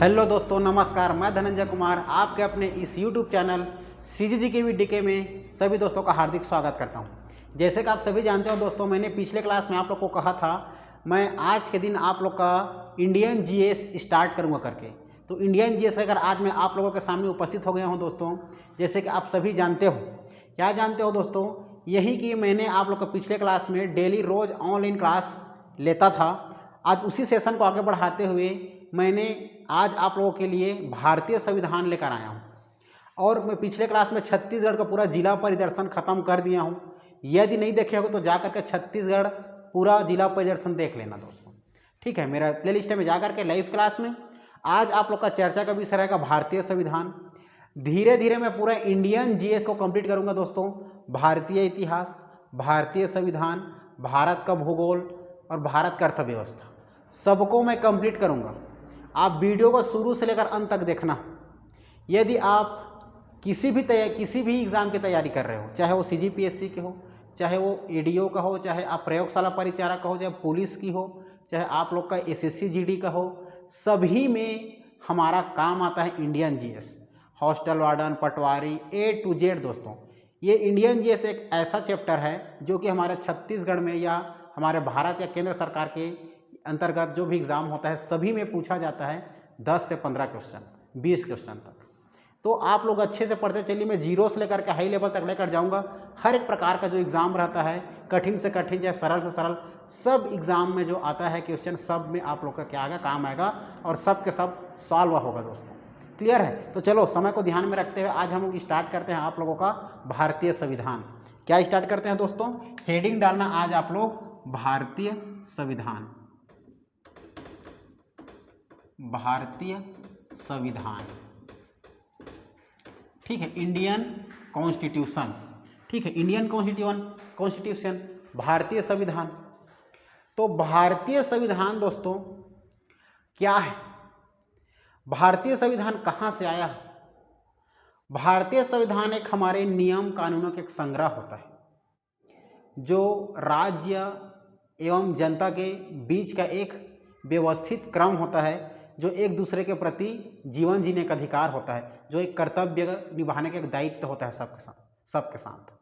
Hello दोस्तों, नमस्कार। मैं धनंजय कुमार आपके अपने इस YouTube चैनल CGG के DK में सभी दोस्तों का हार्दिक स्वागत करता हूं। जैसे कि आप सभी जानते हो दोस्तों, मैंने पिछले क्लास में आप लोग को कहा था मैं आज के दिन आप लोग का इंडियन जीएस स्टार्ट करूंगा करके। तो इंडियन जीएस लेकर आज मैं आप लोगों के सामने उपस्थित हो गया हूँ दोस्तों। जैसे कि आप सभी जानते हो, क्या जानते हो दोस्तों, यही कि मैंने आप लोग को पिछले क्लास में डेली रोज़ ऑनलाइन क्लास लेता था। आज उसी सेशन को आगे बढ़ाते हुए मैंने आज आप लोगों के लिए भारतीय संविधान लेकर आया हूं। और मैं पिछले क्लास में छत्तीसगढ़ का पूरा जिला परिदर्शन खत्म कर दिया हूं। यदि नहीं देखे होगे तो जाकर के छत्तीसगढ़ पूरा जिला परिदर्शन देख लेना दोस्तों। ठीक है, मेरा प्लेलिस्ट में जाकर के लाइव क्लास में आज आप लोग का चर्चा का विषय रहेगा भारतीय संविधान। धीरे धीरे मैं पूरा इंडियन जीएस को कंप्लीट करूंगा दोस्तों। भारतीय इतिहास, भारतीय संविधान, भारत का भूगोल और भारत का अर्थव्यवस्था सबको मैं कंप्लीट करूंगा। आप वीडियो को शुरू से लेकर अंत तक देखना। यदि आप किसी भी एग्ज़ाम की तैयारी कर रहे हो, चाहे वो CGPSC के हो, चाहे वो ADO का हो, चाहे आप प्रयोगशाला परिचारक का हो, चाहे पुलिस की हो, चाहे आप लोग का SSC GD का हो, सभी में हमारा काम आता है Indian GS. Hostel warden, Patwari, A to Z दोस्तों। ये इंडियन जीएस एक ऐसा चैप्टर है जो कि हमारे छत्तीसगढ़ में या हमारे भारत या केंद्र सरकार के अंतर्गत जो भी एग्ज़ाम होता है सभी में पूछा जाता है 10 से 15 क्वेश्चन, 20 क्वेश्चन तक। तो आप लोग अच्छे से पढ़ते चलिए। मैं जीरो से लेकर के हाई लेवल तक लेकर जाऊंगा। हर एक प्रकार का जो एग्ज़ाम रहता है, कठिन से कठिन चाहे सरल से सरल, सब एग्ज़ाम में जो आता है क्वेश्चन सब में आप लोग का क्या आएगा, काम आएगा और सब के सब सॉल्व होगा दोस्तों। क्लियर है? तो चलो समय को ध्यान में रखते हुए आज हम लोग स्टार्ट करते हैं आप लोगों का भारतीय संविधान। क्या स्टार्ट करते हैं दोस्तों? हेडिंग डालना आज आप लोग भारतीय संविधान। भारतीय संविधान, ठीक है। इंडियन कॉन्स्टिट्यूशन, ठीक है। इंडियन कॉन्स्टिट्यूशन, भारतीय संविधान। तो भारतीय संविधान दोस्तों क्या है? भारतीय संविधान कहाँ से आया है? भारतीय संविधान एक हमारे नियम कानूनों के एक संग्रह होता है जो राज्य एवं जनता के बीच का एक व्यवस्थित क्रम होता है, जो एक दूसरे के प्रति जीवन जीने का अधिकार होता है, जो एक कर्तव्य निभाने का एक दायित्व होता है सबके साथ।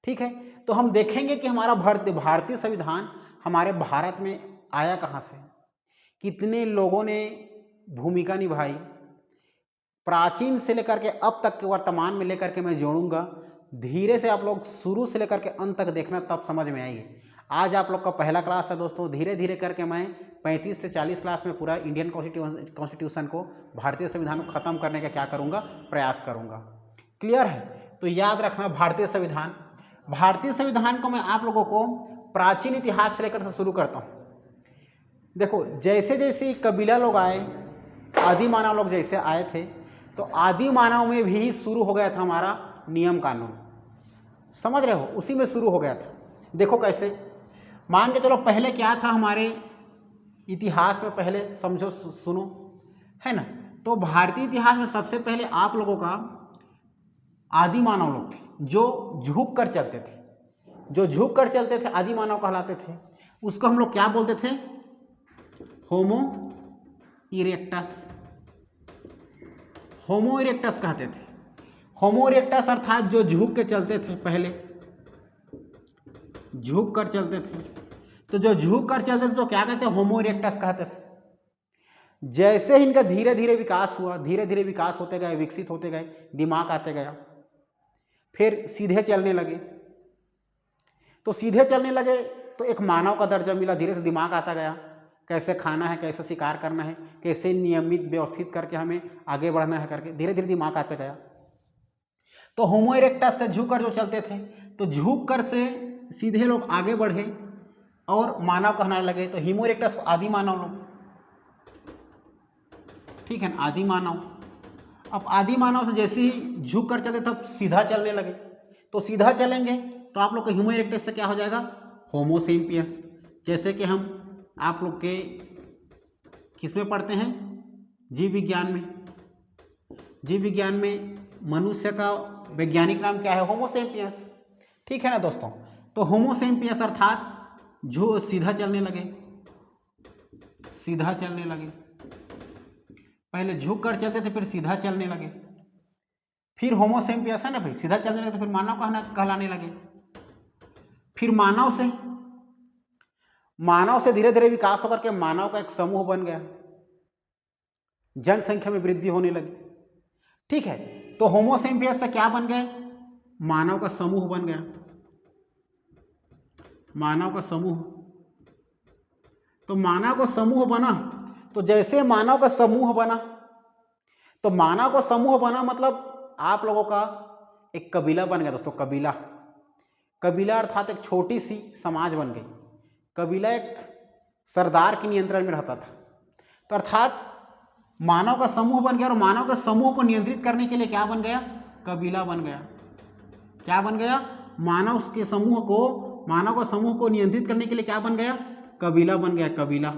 ठीक है, तो हम देखेंगे कि हमारा भारतीय संविधान हमारे भारत में आया कहाँ से, कितने लोगों ने भूमिका निभाई, प्राचीन से लेकर के अब तक के वर्तमान में लेकर के मैं जोड़ूंगा। धीरे से आप लोग शुरू से लेकर के अंत तक देखना, तब समझ में आएगी। आज आप लोग का पहला क्लास है दोस्तों। धीरे धीरे करके मैं 35 से 40 क्लास में पूरा इंडियन कॉन्स्टिट्यूशन को, भारतीय संविधान को ख़त्म करने का क्या करूँगा, प्रयास करूँगा। क्लियर है? तो याद रखना भारतीय संविधान। भारतीय संविधान को मैं आप लोगों को प्राचीन इतिहास से लेकर से शुरू करता हूँ। देखो, जैसे जैसे कबीला लोग आए, आदि मानव लोग जैसे आए थे, तो आदि मानव में भी शुरू हो गया था हमारा नियम कानून। समझ रहे हो? उसी में शुरू हो गया था। देखो कैसे, मान के चलो पहले क्या था हमारे इतिहास में, पहले समझो, सुनो, है ना। तो भारतीय इतिहास में सबसे पहले आप लोगों का आदि मानव लोग थे जो झुक कर चलते थे। जो झुक कर चलते थे आदि मानव कहलाते थे। उसको हम लोग क्या बोलते थे? होमो इरेक्टस। होमो इरेक्टस कहते थे। होमो इरेक्टस अर्थात जो झुक के चलते थे, पहले झुक कर चलते थे। तो जो झुक कर चलते थे तो क्या कहते हैं? होमो इरेक्टस कहते थे। जैसे ही इनका धीरे धीरे विकास हुआ, धीरे धीरे विकास होते गए, विकसित होते गए, दिमाग आते गया, फिर सीधे चलने लगे। तो सीधे चलने लगे तो एक मानव का दर्जा मिला, धीरे से दिमाग आता गया, कैसे खाना है, कैसे शिकार करना है, कैसे नियमित व्यवस्थित करके हमें आगे बढ़ना है करके धीरे धीरे दिमाग आते गया। तो होमो इरेक्टस से झुक कर जो चलते थे, तो झुक कर से सीधे लोग आगे बढ़े और मानव कहलाने लगे। तो होमो इरेक्टस को आदि मानव लोग, ठीक है, आदि मानव। अब आदि मानव से जैसे ही झुक कर चलते तब सीधा चलने लगे। तो सीधा चलेंगे तो आप लोग के होमो इरेक्टस से क्या हो जाएगा? होमो सेपियंस। जैसे कि हम आप लोग के किसमें पढ़ते हैं? जीव विज्ञान में। जीव विज्ञान में मनुष्य का वैज्ञानिक नाम क्या है? होमो सेपियंस। ठीक है ना दोस्तों। तो होमो सेपियंस अर्थात जो सीधा चलने लगे, सीधा चलने लगे। पहले झुक कर चलते थे, फिर सीधा चलने लगे। फिर होमो सेपियंस है ना भाई, सीधा चलने लगे तो फिर मानव कहलाने लगे। फिर मानव से धीरे धीरे विकास होकर के मानव का एक समूह बन गया, जनसंख्या में वृद्धि होने लगी। ठीक है, तो होमो सेपियंस से क्या बन गए? मानव का समूह बन गया, मानव का समूह। तो मानव का समूह बना, तो जैसे मानव का समूह बना, तो मानव का समूह बना मतलब आप लोगों का एक कबीला बन गया दोस्तों। कबीला अर्थात एक छोटी सी समाज बन गई। कबीला एक सरदार के नियंत्रण में रहता था, तो अर्थात मानव का समूह बन गया, और मानव के समूह को नियंत्रित करने के लिए क्या बन गया? कबीला बन गया। क्या बन गया? मानव का समूह को नियंत्रित करने के लिए क्या बन गया? कबीला बन गया, कबीला।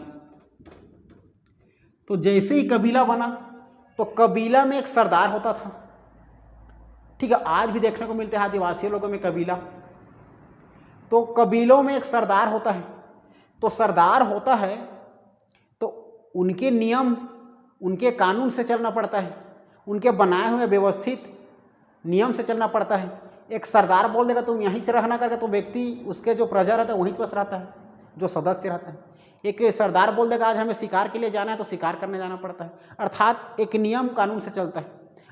तो जैसे ही कबीला बना, तो कबीला में एक सरदार होता था। ठीक है, आज भी देखने को मिलते हैं आदिवासी लोगों में कबीला। तो कबीलों में एक सरदार होता है, तो सरदार होता है तो उनके नियम, उनके कानून से चलना पड़ता है, उनके बनाए हुए व्यवस्थित नियम से चलना पड़ता है। एक सरदार बोल देगा तुम यहीं से रहना करके, तो व्यक्ति, उसके जो प्रजा रहता है वहीं पर रहता है, जो सदस्य रहता है। एक सरदार बोल देगा आज हमें शिकार के लिए जाना है, तो शिकार करने जाना पड़ता है। अर्थात एक नियम कानून से चलता है।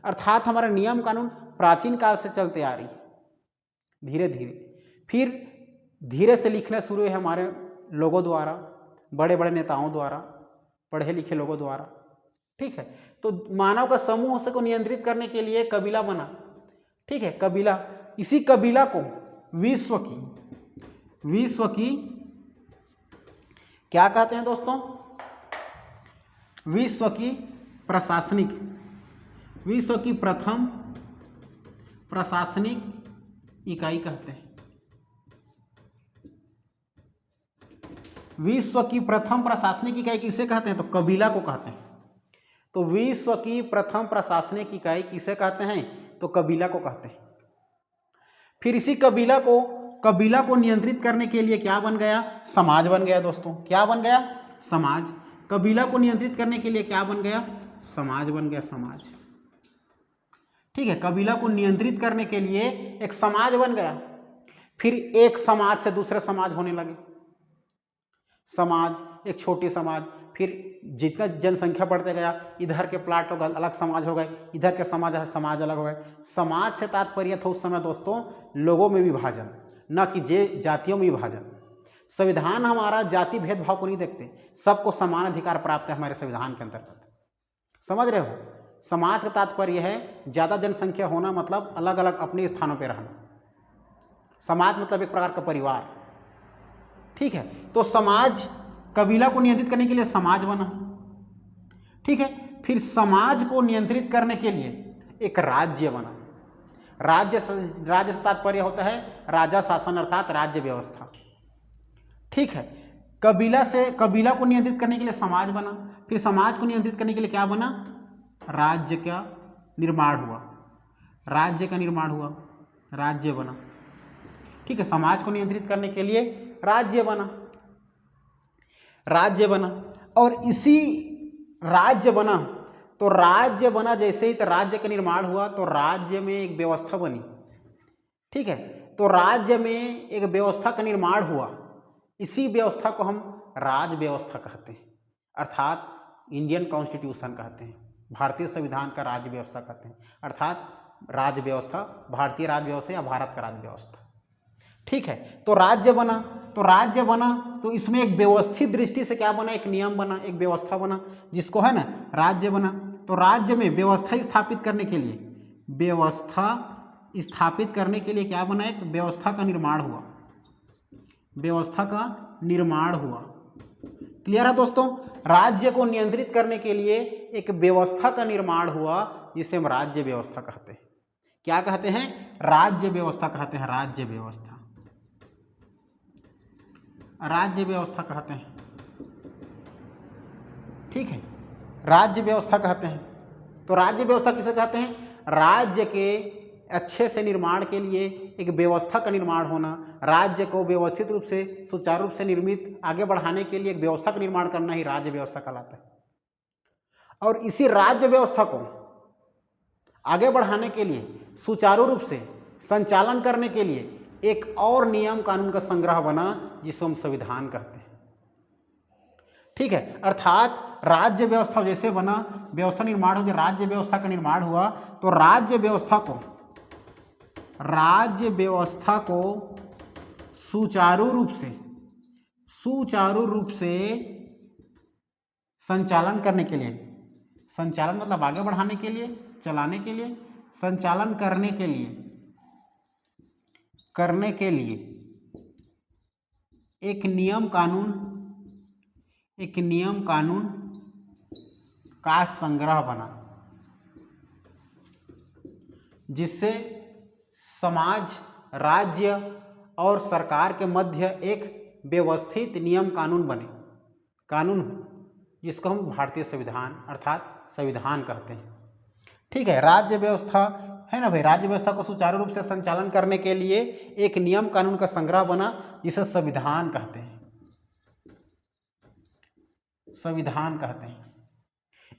अर्थात हमारा नियम कानून प्राचीन काल से चलते आ रही है, धीरे धीरे। फिर धीरे से लिखने शुरू है हमारे लोगों द्वारा, बड़े बड़े नेताओं द्वारा, पढ़े लिखे लोगों द्वारा। ठीक है, तो मानव का समूह से को नियंत्रित करने के लिए कबीला बना। ठीक है, कबीला। इसी कबीला को विश्व की क्या कहते हैं दोस्तों? विश्व की प्रथम प्रशासनिक इकाई कहते हैं। विश्व की प्रथम प्रशासनिक इकाई किसे कहते हैं? तो कबीला को कहते हैं। तो विश्व की प्रथम प्रशासनिक इकाई किसे कहते हैं? तो कबीला को कहते हैं। फिर इसी कबीला को नियंत्रित करने के लिए क्या बन गया? समाज बन गया दोस्तों। क्या बन गया? समाज। कबीला को नियंत्रित करने के लिए क्या बन गया? समाज बन गया, समाज। ठीक है, कबीला को नियंत्रित करने के लिए एक समाज बन गया। फिर एक समाज से दूसरे समाज होने लगे। समाज, एक छोटी समाज, फिर जितना जनसंख्या बढ़ते गया, इधर के प्लाट लोग अलग समाज हो गए, इधर के समाज अलग हो गए। समाज से तात्पर्य था उस समय दोस्तों लोगों में विभाजन, न कि जातियों में विभाजन। संविधान हमारा जाति भेदभाव को नहीं देखते, सबको समान अधिकार प्राप्त है हमारे संविधान के अंतर्गत। समझ रहे हो? समाज का तात्पर्य है ज़्यादा जनसंख्या होना, मतलब अलग अलग अपने स्थानों पर रहना। समाज मतलब एक प्रकार का परिवार। ठीक है, तो समाज, कबीला को नियंत्रित करने के लिए समाज बना। ठीक है, फिर समाज को नियंत्रित करने के लिए एक राज्य बना। राज्य से तात्पर्य होता है राजा शासन, अर्थात राज्य व्यवस्था। ठीक है, कबीला को नियंत्रित करने के लिए समाज बना। फिर समाज को नियंत्रित करने के लिए क्या बना? राज्य का निर्माण हुआ। राज्य बना। ठीक है, समाज को नियंत्रित करने के लिए राज्य बना। और इसी राज्य बना जैसे ही तो राज्य का निर्माण हुआ, तो राज्य में एक व्यवस्था बनी। ठीक है, तो राज्य में एक व्यवस्था का निर्माण हुआ। इसी व्यवस्था को हम राज व्यवस्था कहते हैं, अर्थात इंडियन कॉन्स्टिट्यूशन कहते हैं, भारतीय संविधान का राज्य व्यवस्था कहते हैं, अर्थात राज्य व्यवस्था, भारतीय राज्य व्यवस्था या भारत का राज्य व्यवस्था। ठीक है, तो राज्य बना तो इसमें एक व्यवस्थित दृष्टि से क्या बना? एक नियम बना, एक व्यवस्था बना, जिसको है ना राज्य बना। तो राज्य में व्यवस्था स्थापित करने के लिए क्या बना? एक व्यवस्था का निर्माण हुआ। क्लियर है दोस्तों? राज्य को नियंत्रित करने के लिए एक व्यवस्था का निर्माण हुआ, जिसे हम राज्य व्यवस्था कहते हैं। क्या कहते हैं? राज्य व्यवस्था कहते हैं। राज्य व्यवस्था कहते हैं। ठीक है, राज्य व्यवस्था कहते हैं। तो राज्य व्यवस्था किसे कहते हैं? राज्य के अच्छे से निर्माण के लिए एक व्यवस्था का निर्माण होना, राज्य को व्यवस्थित रूप से, सुचारू रूप से निर्मित आगे बढ़ाने के लिए एक व्यवस्था का निर्माण करना ही राज्य व्यवस्था कहलाता है। और इसी राज्य व्यवस्था को आगे बढ़ाने के लिए, सुचारू रूप से संचालन करने के लिए एक और नियम कानून का संग्रह बना जिसको हम संविधान कहते हैं। ठीक है, अर्थात राज्य व्यवस्था जैसे बना, व्यवस्था निर्माण हो गया, राज्य व्यवस्था का निर्माण हुआ, तो राज्य व्यवस्था को सुचारू रूप से संचालन करने के लिए, संचालन मतलब आगे बढ़ाने के लिए, चलाने के लिए, संचालन करने के लिए एक नियम कानून का संग्रह बना, जिससे समाज, राज्य और सरकार के मध्य एक व्यवस्थित नियम कानून बने, कानून जिसको हम भारतीय संविधान अर्थात संविधान कहते हैं। ठीक है, राज्य व्यवस्था है ना भाई, राज्य व्यवस्था को सुचारू रूप से संचालन करने के लिए एक नियम कानून का संग्रह बना जिसे संविधान कहते हैं, संविधान कहते हैं।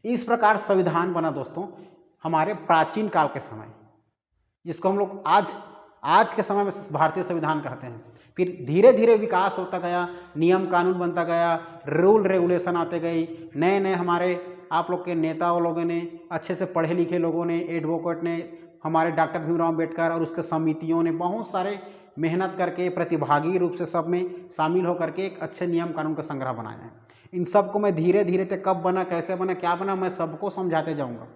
इस प्रकार संविधान बना दोस्तों हमारे प्राचीन काल के समय, जिसको हम लोग आज के समय में भारतीय संविधान कहते हैं। फिर धीरे धीरे विकास होता गया, नियम कानून बनता गया, रूल रेगुलेशन आते गई, नए नए हमारे आप लोग के नेता लोगों ने, अच्छे से पढ़े लिखे लोगों ने, एडवोकेट ने, हमारे डॉक्टर भीमराव अम्बेडकर और उसके समितियों ने बहुत सारे मेहनत करके प्रतिभागी रूप से सब में शामिल होकर के एक अच्छे नियम कानून का संग्रह बनाया है। इन सब को मैं धीरे धीरे तक कब बना, कैसे बना, क्या बना, मैं सबको समझाते जाऊंगा।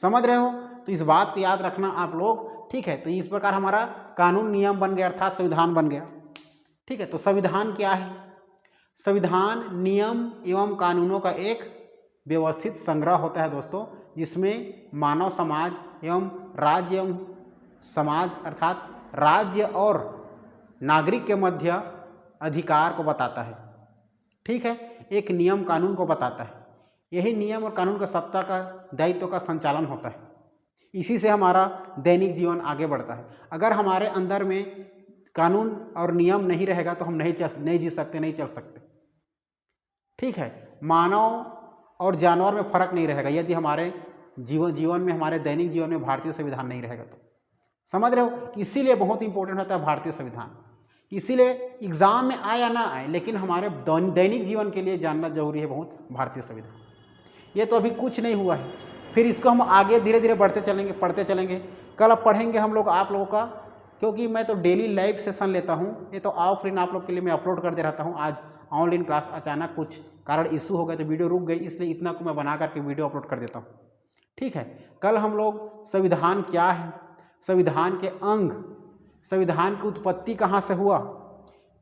समझ रहे हो? तो इस बात को याद रखना आप लोग। ठीक है, तो इस प्रकार हमारा कानून नियम बन गया अर्थात संविधान बन गया। ठीक है, तो संविधान क्या है? संविधान नियम एवं कानूनों का एक व्यवस्थित संग्रह होता है दोस्तों, जिसमें मानव समाज एवं राज्य एवं समाज अर्थात राज्य और नागरिक के मध्य अधिकार को बताता है। ठीक है, एक नियम कानून को बताता है। यही नियम और कानून का सत्ता का दायित्व का संचालन होता है। इसी से हमारा दैनिक जीवन आगे बढ़ता है। अगर हमारे अंदर में कानून और नियम नहीं रहेगा तो हम नहीं जी सकते, नहीं चल सकते। ठीक है, मानव और जानवर में फर्क नहीं रहेगा यदि हमारे जीवन में, हमारे दैनिक जीवन में भारतीय संविधान नहीं रहेगा तो। समझ रहे हो? इसीलिए बहुत इंपॉर्टेंट होता है भारतीय संविधान। इसीलिए एग्जाम में आए या ना आए, लेकिन हमारे दैनिक जीवन के लिए जानना जरूरी है बहुत भारतीय संविधान। ये तो अभी कुछ नहीं हुआ है, फिर इसको हम आगे धीरे धीरे बढ़ते चलेंगे, पढ़ते चलेंगे। कल अब पढ़ेंगे हम लोग आप लोगों का, क्योंकि मैं तो डेली लाइव सेशन लेता हूँ, ये तो ऑफलाइन आप लोग के लिए मैं अपलोड करते रहता हूँ। आज ऑनलाइन क्लास अचानक कुछ कारण इशू हो गए तो वीडियो रुक गई, इसलिए इतना को मैं बना करके वीडियो अपलोड कर देता हूँ। ठीक है, कल हम लोग संविधान क्या है, संविधान के अंग, संविधान की उत्पत्ति कहाँ से हुआ,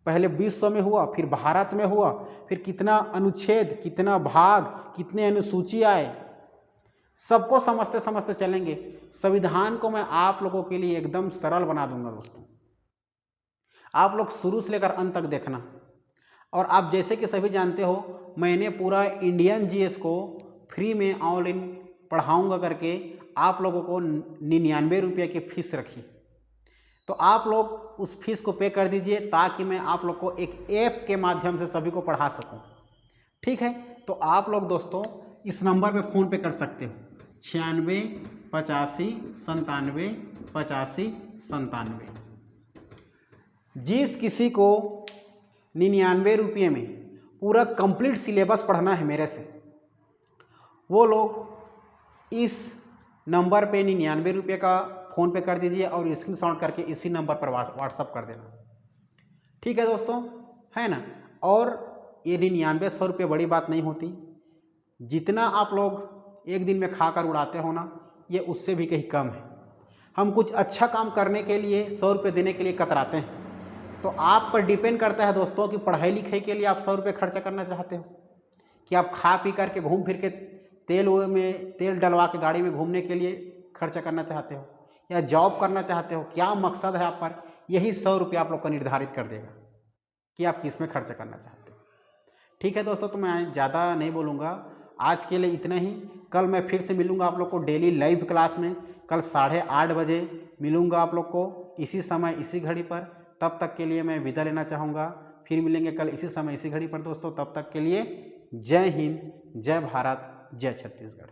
पहले विश्व में हुआ, फिर भारत में हुआ, फिर कितना अनुच्छेद, कितना भाग, कितने अनुसूची आए, सबको समझते समझते चलेंगे। संविधान को मैं आप लोगों के लिए एकदम सरल बना दूंगा दोस्तों। आप लोग शुरू से लेकर अंत तक देखना। और आप जैसे कि सभी जानते हो, मैंने पूरा इंडियन जीएस को फ्री में ऑनलाइन पढ़ाऊंगा करके आप लोगों को 99 रुपये की फीस रखी। तो आप लोग उस फीस को पे कर दीजिए ताकि मैं आप लोग को एक ऐप के माध्यम से सभी को पढ़ा सकूं। ठीक है, तो आप लोग दोस्तों इस नंबर पे फ़ोन पे कर सकते हो, 96 85 97 85 97। जिस किसी को 99 रुपये में पूरा कंप्लीट सिलेबस पढ़ना है मेरे से, वो लोग इस नंबर पे 99 रुपये का फ़ोन पे कर दीजिए और स्क्रीनशॉट करके इसी नंबर पर व्हाट्सअप कर देना। ठीक है दोस्तों, है ना? और ये 99-100 रुपये बड़ी बात नहीं होती। जितना आप लोग एक दिन में खाकर उड़ाते हो ना, ये उससे भी कहीं कम है। हम कुछ अच्छा काम करने के लिए 100 रुपये देने के लिए कतराते हैं। तो आप पर डिपेंड करता है दोस्तों कि पढ़ाई लिखाई के लिए आप 100 रुपये खर्चा करना चाहते हो, कि आप खा पी करके घूम फिर के तेल डलवा के गाड़ी में घूमने के लिए खर्चा करना चाहते हो, या जॉब करना चाहते हो। क्या मकसद है आप पर, यही 100 रुपये आप लोग को निर्धारित कर देगा कि आप किस में खर्चा करना चाहते हो। ठीक है दोस्तों, तो मैं ज़्यादा नहीं बोलूँगा, आज के लिए इतना ही। कल मैं फिर से मिलूँगा आप लोग को डेली लाइव क्लास में। कल 8:30 बजे मिलूँगा आप लोग को, इसी समय इसी घड़ी पर। तब तक के लिए मैं विदा लेना चाहूँगा। फिर मिलेंगे कल इसी समय इसी घड़ी पर दोस्तों। तब तक के लिए जय हिंद, जय भारत, जय छत्तीसगढ़।